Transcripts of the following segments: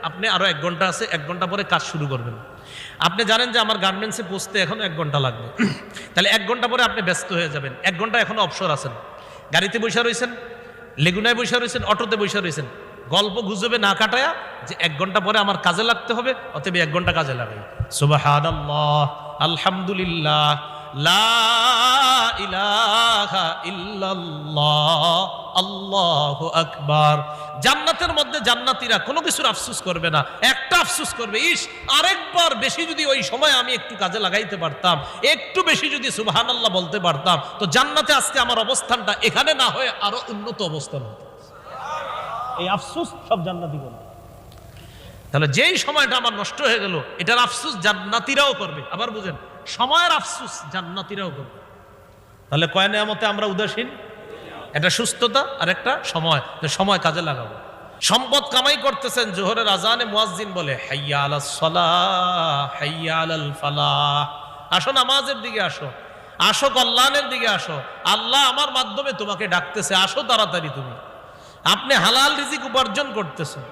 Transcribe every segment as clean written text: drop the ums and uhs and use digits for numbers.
আপনি আরো 1 ঘন্টা আছে, 1 ঘন্টা পরে কাজ শুরু করবেন। আপনি জানেন যে আমার গার্মেন্টসে পৌঁছতে এখনো 1 ঘন্টা লাগবে, তাহলে 1 ঘন্টা পরে আপনি ব্যস্ত হয়ে যাবেন। 1 ঘন্টা এখনো অবসর আছেন, গাড়িতে বসে রয়েছেন, লেগুনায় বসে রয়েছেন, অটোতে বসে রয়েছেন, গল্প গুজবে না কাটায়া যে 1 ঘন্টা পরে আমার কাজে লাগতে হবে, অতএব 1 ঘন্টা কাজে লাগাই। সুবহানাল্লাহ, আলহামদুলিল্লাহ, লা ইলাহা ইল্লাল্লাহ, আল্লাহু আকবার। জান্নাতের মধ্যে জান্নাতীরা কোনো কিছুর আফসোস করবে না, একটা আফসোস করবে, ইস আরেকবার বেশি যদি ওই সময় আমি একটু কাজে লাগাইতে পারতাম, একটু বেশি যদি সুবহানাল্লাহ বলতে পারতাম, তো জান্নাতে আজকে আমার অবস্থানটা এখানে না হয়ে আরো উন্নত অবস্থান হতো। এই আফসোস সব জান্নাতি করবে। তাহলে যেই সময়টা আমার নষ্ট হয়ে গেল, এটার আফসোস জান্নাতীরাও করবে। আবার বুঝেন, সময়ের আফসোস জান্নাতীরাও করবে। তাহলে কয় নিয়ামতে আমরা উদাসীন? একটা সুস্থতা আর একটা সময়, সময় কাজে লাগাবো। সম্পদ কামাই করতেছেন, জোহরের আজানে মুয়াজ্জিন বলে হাইয়া আলাস সালাহ, হাইয়া আলাল ফালাহ। আসো নামাজের দিকে আসো, আসো কল্যাণের দিকে আসো, আল্লাহ আমার মাধ্যমে তোমাকে ডাকতেছে, আসো তাড়াতাড়ি। তুমি আপনি হালাল রিজিক উপার্জন করতেছেন,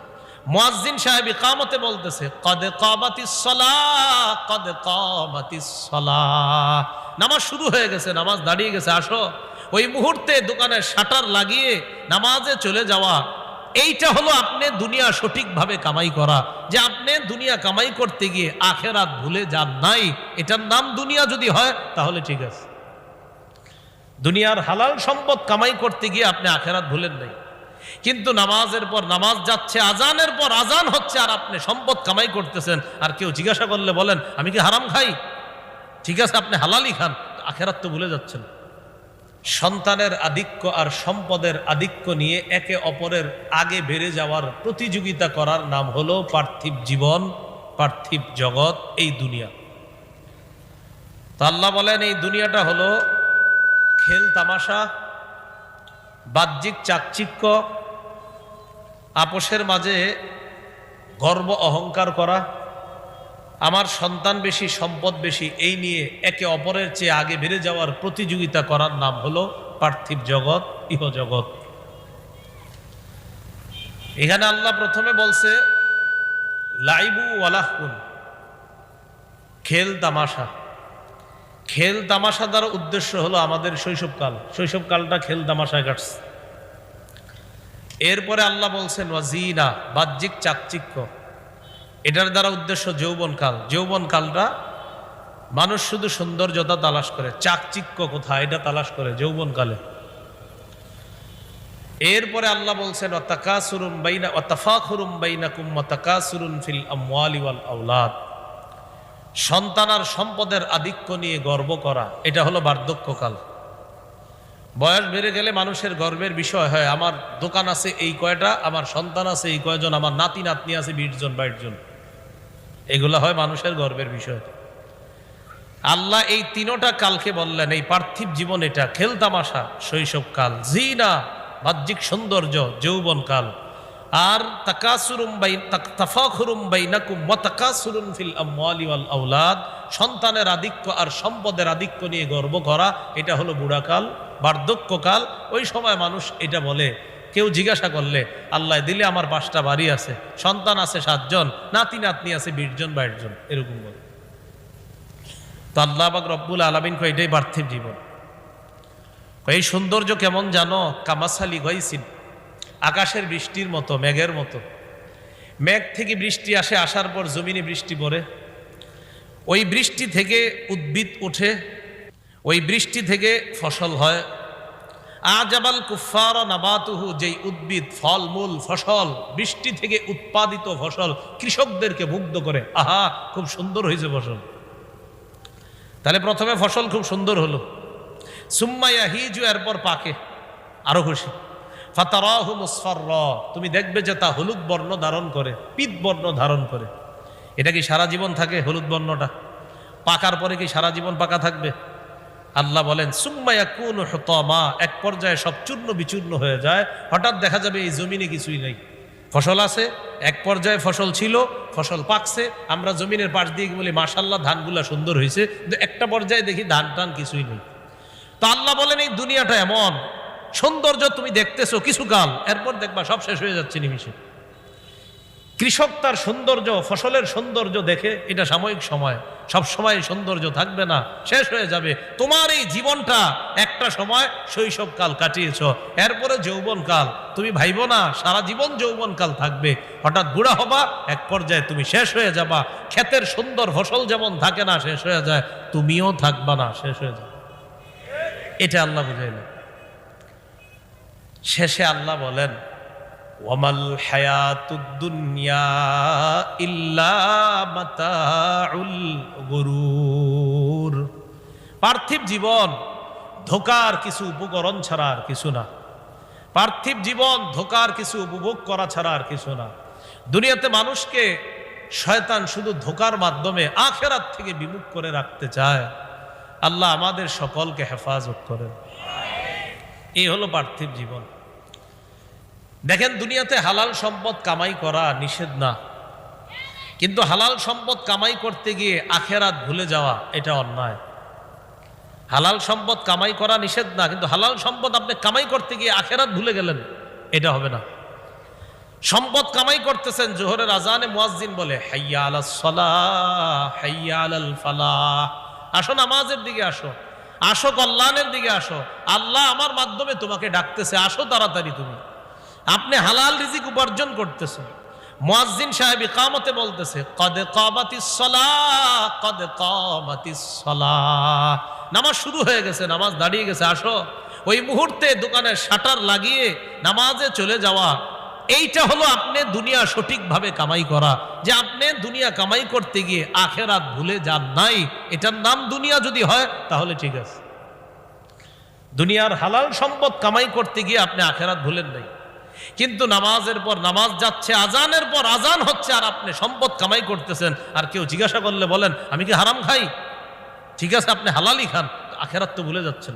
মুয়াজ্জিন সাহেব ইকামতে বলতেছে কদ কামাতিস সালাহ, কদ কামাতিস সালাহ, নামাজ শুরু হয়ে গেছে, নামাজ দাঁড়িয়ে গেছে, আসো। ওই মুহূর্তে দোকানের শাটার লাগিয়ে নামাজে চলে যাওয়া, এইটা হলো আপনি দুনিয়া সঠিকভাবে কামাই করা। যে আপনি দুনিয়া কামাই করতে গিয়ে আখেরাত ভুলে যান নাই, এটার নাম দুনিয়া যদি হয় তাহলে ঠিক আছে। দুনিয়ার হালাল সম্পদ কামাই করতে গিয়ে আপনি আখেরাত ভুলেন নাই, কিন্তু নামাজের পর নামাজ যাচ্ছে, আজানের পর আজান হচ্ছে, আর আপনি সম্পদ কামাই করতেছেন। আর কেউ জিজ্ঞাসা করলে বলেন আমি কি হারাম খাই? ঠিক আছে, আপনি হালালই খান, আখেরাত তো ভুলে যাচ্ছেন। সন্তানের আধিক্য আর সম্পদের আধিক্য নিয়ে একে অপরের আগে বেড়ে যাওয়ার প্রতিযোগিতা করার নাম হলো পার্থিব জীবন, পার্থিব জগৎ, এই দুনিয়া। তো আল্লাহ বলেন এই দুনিয়াটা হলো খেল তামাশা, বাহ্যিক চাকচিক্য, আপোষের মাঝে গর্ব অহংকার করা, আমার সন্তান বেশি, সম্পদ বেশি, এই নিয়ে একে অপরের চেয়ে আগে বেড়ে যাওয়ার প্রতিযোগিতা করার নাম হলো পার্থিব জগৎ, ইহজগৎ। এখানে আল্লাহ প্রথমে বলছে লাইবু ওয়ালাহুন, খেল তামাশা। খেল তামাশা দ্বারা উদ্দেশ্য হলো আমাদের শৈশবকাল, শৈশবকালটা খেল তামাশায় কাটছে। এরপরে আল্লাহ বলছেন ওয়াজিনা, বাহ্যিক চাকচিক্য, এটার দ্বারা উদ্দেশ্য যৌবনকাল। যৌবনকালটা মানুষ শুধু সৌন্দর্যতা তালাশ করে, চাকচিক্য কোথায় এটা তালাশ করে যৌবনকালে। এরপরে আল্লাহ বলছেন ওয়াতাকাসুরুম বাইনা ওয়াতাফাখুরুম বাইনাকুম ওয়াতাকাসুরুন ফিল আমওয়ালি ওয়াল আওলাদ, সন্তান আর সম্পদের আধিক্য নিয়ে গর্ব করা, এটা হলো বার্ধক্যকাল। বয়স বেড়ে গেলে মানুষের গর্বের বিষয় হয়, আমার দোকান আছে এই কয়টা, আমার সন্তান আছে এই কয়জন, আমার নাতি নাতনি আছে 20 জন 22 জন, এগুলো হয় মানুষের গর্বের বিষয়। আল্লাহ এই তিনোটা কালকে বললেন এই পার্থিব জীবন এটা খেল তামাশা শৈশবকাল, জিনা বাহ্যিক সৌন্দর্য যৌবনকাল, আর তাকাসুরুম তাফাখুরুম বাইনাকুম ওয়া তাকাসুরুন ফিল আমওয়ালি ওয়াল আওলাদ, সন্তানের আধিক্য আর সম্পদের আধিক্য নিয়ে গর্ব করা, এটা হলো বুড়াকাল, বার্ধক্যকাল। ওই সময় মানুষ এটা বলে, কেউ জিজ্ঞাসা করলে আল্লাহ দিলে আমার 5টা বাড়ি আছে, সন্তান আছে 7 জন, নাতি নাতনি আছে 20 জন 22 জন, এরকম বলে। তো আল্লাহ পাক রব্বুল আলামিন কয় এটাই পার্থিব জীবন। এই সৌন্দর্য কেমন জানো? কামাসালি গাইসিন, আকাশের বৃষ্টির মতো, মেঘের মতো। মেঘ থেকে বৃষ্টি আসে, আসার পর জমিনে বৃষ্টি পড়ে, ওই বৃষ্টি থেকে উদ্ভিদ ওঠে, ওই বৃষ্টি থেকে ফসল হয়। আজাবাল কুফার নাবাতুহু, যেই উদ্ভিদ ফলমূল ফসল বৃষ্টি থেকে উৎপাদিত ফসল কৃষকদেরকে মুগ্ধ করে, আহা খুব সুন্দর হয়েছে ফসল। তাহলে প্রথমে ফসল খুব সুন্দর হলো, সুম্মা ইয়াহিজু, এরপর পাকে, আরো খুশি। ফাতারাহু মুসফাররা, তুমি দেখবে যে তা হলুদ বর্ণ ধারণ করে, পিত বর্ণ ধারণ করে। এটা কি সারা জীবন থাকে হলুদ বর্ণটা? পাকার পরে কি সারা জীবন পাকা থাকবে? আল্লাহ বলেন সুম্মা ইয়াকুনু হুতামা, এক পর্যায়ে সব চূর্ণ বিচূর্ণ হয়ে যায়, হঠাৎ দেখা যাবে এই জমিনে কিছুই নেই। ফসল আছে, এক পর্যায়ে ফসল ছিল, ফসল পাকছে, আমরা জমিনের পাশ দিয়ে বলি মাশাআল্লাহ ধানগুলা সুন্দর হয়েছে, কিন্তু একটা পর্যায়ে দেখি ধান টান কিছুই নেই। তো আল্লাহ বলেন এই দুনিয়াটা এমন, সৌন্দর্য তুমি দেখতেছো কিছুকাল, এরপর দেখবা সব শেষ হয়ে যাচ্ছে নিমিষে। কৃষক তার সৌন্দর্য, ফসলের সৌন্দর্য দেখে, এটা সাময়িক সময়, সব সময় সৌন্দর্য থাকবে না, শেষ হয়ে যাবে। তোমার এই জীবনটা একটা সময় শৈশবকাল কাটিয়েছ, এরপরে যৌবনকাল, তুমি ভাইবো না সারা জীবন যৌবনকাল থাকবে। হঠাৎ বুড়া হবা, এক পর্যায়ে তুমি শেষ হয়ে যাবা। ক্ষেতের সুন্দর ফসল যেমন থাকে না, শেষ হয়ে যায়, তুমিও থাকবা না, শেষ হয়ে যাবে। এটা আল্লাহ বুঝাইলেন। শেষে আল্লাহ বলেন, ওয়ামাল হায়াতুদ দুনিয়া ইল্লা মাতাউল গুরুর। পার্থিব জীবন ধোঁকার কিছু উপকরণ ছাড়া আর কিছু না। পার্থিব জীবন ধোঁকার কিছু উপভোগ করা ছাড়া আর কিছু না। দুনিয়াতে মানুষকে শয়তান শুধু ধোঁকার মাধ্যমে আখিরাত থেকে বিমুখ করে রাখতে চায়। আল্লাহ আমাদের সকলকে হেফাজত করেন। এই হলো পার্থিব জীবন। দেখেন, দুনিয়াতে হালাল সম্পদ কামাই করা নিষেধ না, কিন্তু হালাল সম্পদ কামাই করতে গিয়ে আখিরাত ভুলে যাওয়া এটা অন্যায়। হালাল সম্পদ কামাই করা নিষেধ না, কিন্তু হালাল সম্পদ আপনি কামাই করতে গিয়ে আখিরাত ভুলে গেলেন, এটা হবে না। সম্পদ কামাই করতেছেন, জোহরের আজানে মুয়াজ্জিন বলে হাইয়া আলাস সালাহ হাইয়া আলাল ফালাহ, আসো নামাজের দিকে আসো, আসো কল্যাণের দিকে আসো, আল্লাহ আমার মাধ্যমে তোমাকে ডাকতেছে, আসো তাড়াতাড়ি। তুমি আপনি হালাল রিজিক উপার্জন করতেছেন, মুয়াজ্জিন সাহেব ইকামতে বলতেছে কদ কামাতিস সালাহ কদ কামাতিস সালাহ, নামাজ শুরু হয়ে গেছে, নামাজ দাঁড়িয়ে গেছে, আসো। ওই মুহূর্তে দোকানের শাটার লাগিয়ে নামাজে চলে যাওয়া, এইটা হলো আপনি দুনিয়া সঠিকভাবে কামাই করা। যে আপনি দুনিয়া কামাই করতে গিয়ে আখিরাত ভুলে যান নাই, এটার নাম দুনিয়া যদি হয় তাহলে ঠিক আছে। দুনিয়ার হালাল সম্পদ কামাই করতে গিয়ে আপনি আখিরাত ভুলেন নাই, কিন্তু নামাজের পর নামাজ যাচ্ছে, আজানের পর আজান হচ্ছে, আর আপনি সম্পদ কামাই করতেছেন। আর কেউ জিজ্ঞাসা করলে বলেন আমি কি হারাম খাই? ঠিক আছে, আপনি হালালই খান, আখিরাত তো ভুলে যাচ্ছেন।